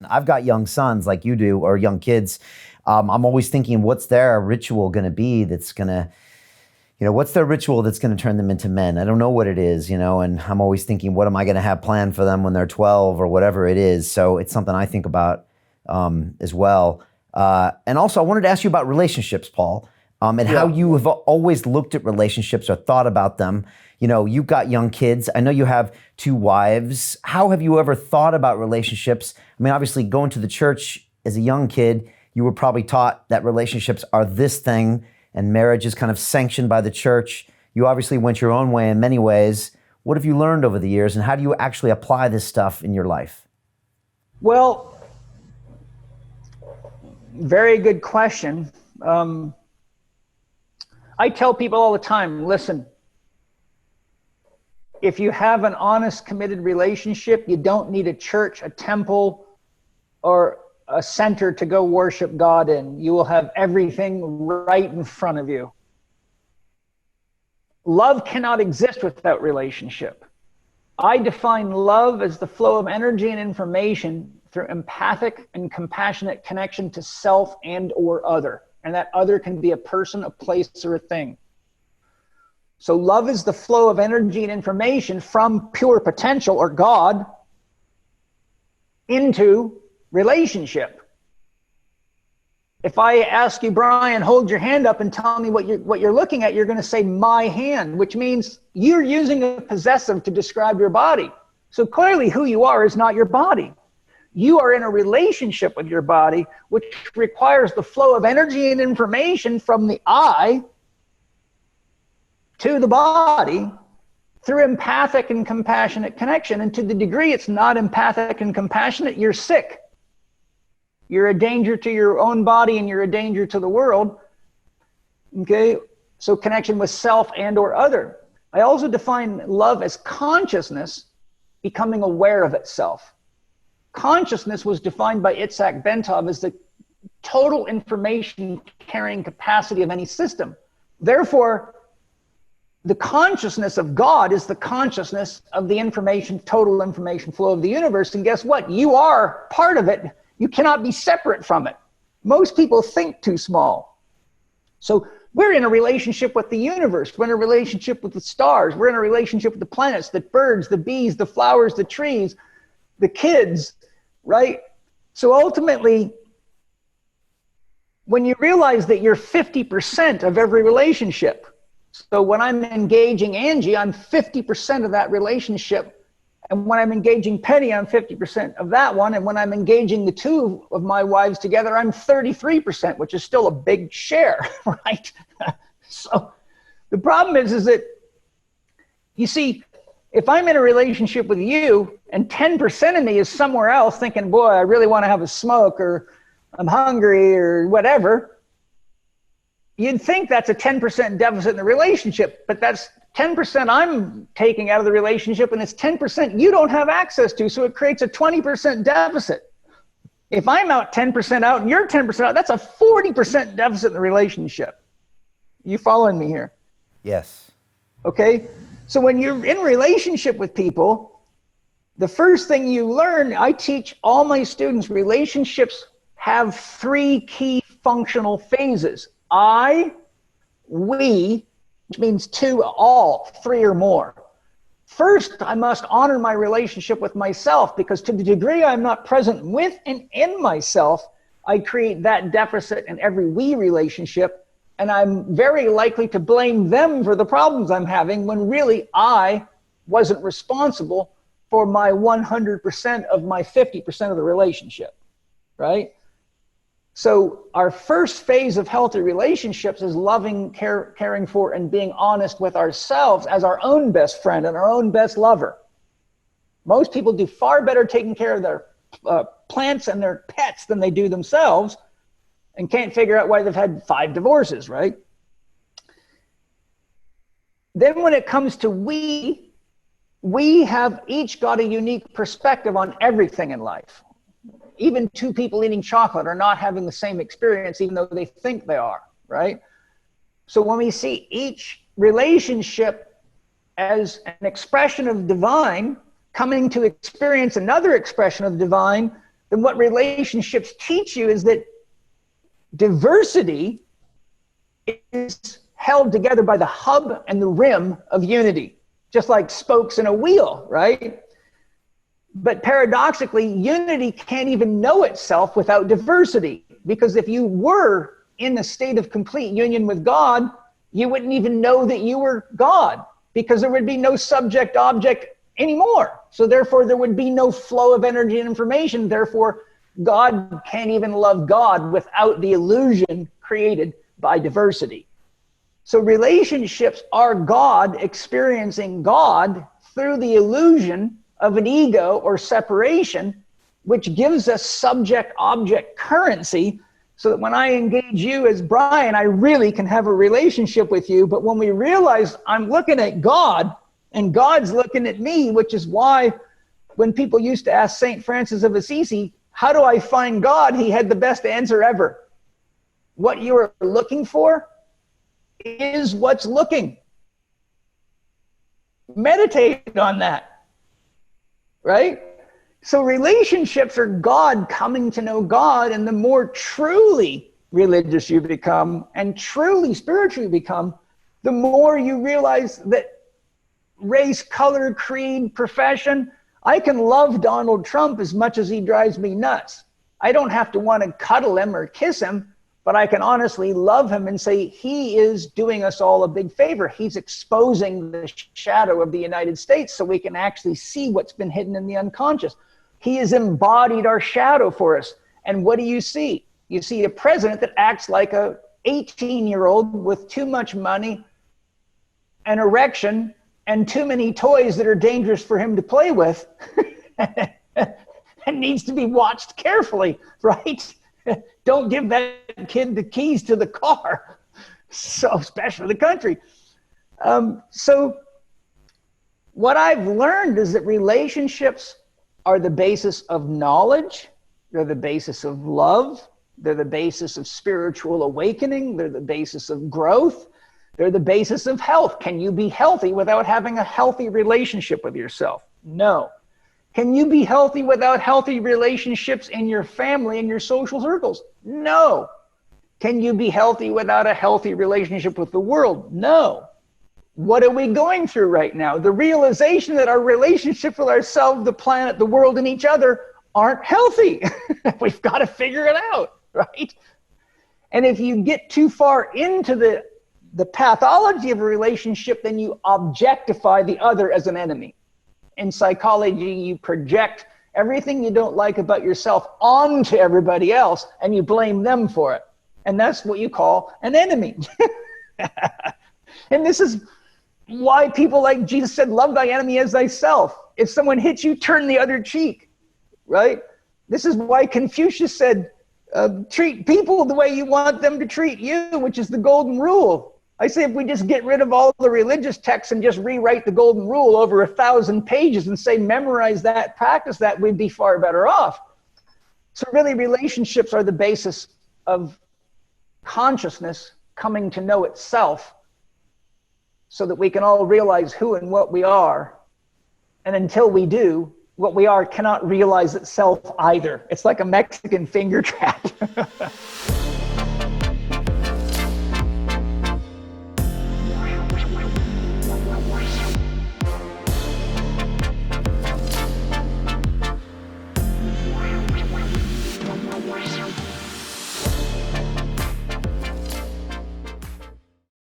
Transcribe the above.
I've got young sons like you do, or young kids. I'm always thinking, what's their ritual going to be that's going to, what's their ritual that's going to turn them into men? I don't know what it is, and I'm always thinking, what am I going to have planned for them when they're 12 or whatever it is? So it's something I think about as well. And also, I wanted to ask you about relationships, Paul, and how you have always looked at relationships or thought about them. You've got young kids. I know you have 2 wives. How have you ever thought about relationships? I mean, obviously, going to the church as a young kid, you were probably taught that relationships are this thing, and marriage is kind of sanctioned by the church. You obviously went your own way in many ways. What have you learned over the years, and how do you actually apply this stuff in your life? Well, very good question. I tell people all the time, listen, if you have an honest, committed relationship, you don't need a church, a temple, or a center to go worship God in. You will have everything right in front of you. Love cannot exist without relationship. I define love as the flow of energy and information through empathic and compassionate connection to self and or other. And that other can be a person, a place, or a thing. So love is the flow of energy and information from pure potential or God into relationship. If I ask you, Brian, hold your hand up and tell me what you're looking at, you're going to say my hand, which means you're using a possessive to describe your body. So clearly who you are is not your body. You are in a relationship with your body, which requires the flow of energy and information from the I to the body through empathic and compassionate connection. And to the degree it's not empathic and compassionate, you're sick. You're a danger to your own body and you're a danger to the world. Okay, so connection with self and or other. I also define love as consciousness becoming aware of itself. Consciousness was defined by Itzhak Bentov as the total information carrying capacity of any system. Therefore, the consciousness of God is the consciousness of the information, total information flow of the universe. And guess what? You are part of it. You cannot be separate from it. Most people think too small. So we're in a relationship with the universe. We're in a relationship with the stars. We're in a relationship with the planets, the birds, the bees, the flowers, the trees, the kids, right? So ultimately, when you realize that you're 50% of every relationship, so when I'm engaging Angie, I'm 50% of that relationship. And when I'm engaging Penny, I'm 50% of that one. And when I'm engaging the 2 of my wives together, I'm 33%, which is still a big share, right? So the problem is that, you see, if I'm in a relationship with you and 10% of me is somewhere else thinking, boy, I really want to have a smoke, or I'm hungry, or whatever, you'd think that's a 10% deficit in the relationship, but that's 10% I'm taking out of the relationship, and it's 10% you don't have access to, so it creates a 20% deficit. If I'm out 10% out and you're 10% out, that's a 40% deficit in the relationship. You following me here? Yes. Okay? So when you're in relationship with people, the first thing you learn, I teach all my students, relationships have 3 key functional phases. I, we, which means 2, all, 3 or more. First, I must honor my relationship with myself, because to the degree I'm not present with and in myself, I create that deficit in every we relationship, and I'm very likely to blame them for the problems I'm having when really I wasn't responsible for my 100% of my 50% of the relationship, right? So our first phase of healthy relationships is loving, caring for, and being honest with ourselves as our own best friend and our own best lover. Most people do far better taking care of their plants and their pets than they do themselves, and can't figure out why they've had 5 divorces, right? Then when it comes to we have each got a unique perspective on everything in life. Even 2 people eating chocolate are not having the same experience, even though they think they are, right? So when we see each relationship as an expression of divine coming to experience another expression of divine, then what relationships teach you is that diversity is held together by the hub and the rim of unity, just like spokes in a wheel, right? But paradoxically, unity can't even know itself without diversity, because if you were in a state of complete union with God, you wouldn't even know that you were God, because there would be no subject object anymore. So therefore, there would be no flow of energy and information. Therefore, God can't even love God without the illusion created by diversity. So relationships are God experiencing God through the illusion of an ego or separation, which gives us subject-object currency, so that when I engage you as Brian, I really can have a relationship with you. But when we realize I'm looking at God and God's looking at me, which is why when people used to ask St. Francis of Assisi, how do I find God? He had the best answer ever. What you are looking for is what's looking. Meditate on that, right? So relationships are God coming to know God, and the more truly religious you become and truly spiritual you become, the more you realize that race, color, creed, profession, I can love Donald Trump as much as he drives me nuts. I don't have to want to cuddle him or kiss him, but I can honestly love him and say he is doing us all a big favor. He's exposing the shadow of the United States so we can actually see what's been hidden in the unconscious. He has embodied our shadow for us. And what do you see? You see a president that acts like a 18-year-old with too much money, an erection, and too many toys that are dangerous for him to play with and needs to be watched carefully, right? Don't give that kid the keys to the car. So especially the country. So what I've learned is that relationships are the basis of knowledge. They're the basis of love. They're the basis of spiritual awakening. They're the basis of growth. They're the basis of health. Can you be healthy without having a healthy relationship with yourself? No. Can you be healthy without healthy relationships in your family and your social circles? No. Can you be healthy without a healthy relationship with the world? No. What are we going through right now? The realization that our relationship with ourselves, the planet, the world, and each other aren't healthy. We've got to figure it out, right? And if you get too far into the pathology of a relationship, then you objectify the other as an enemy. In psychology, you project everything you don't like about yourself onto everybody else, and you blame them for it. And that's what you call an enemy. And this is why people like Jesus said, love thy enemy as thyself. If someone hits you, turn the other cheek, right? This is why Confucius said, treat people the way you want them to treat you, which is the golden rule. I say if we just get rid of all the religious texts and just rewrite the golden rule over 1,000 pages and say memorize that, practice that, we'd be far better off. So really relationships are the basis of consciousness coming to know itself, so that we can all realize who and what we are. And until we do, what we are cannot realize itself either. It's like a Mexican finger trap.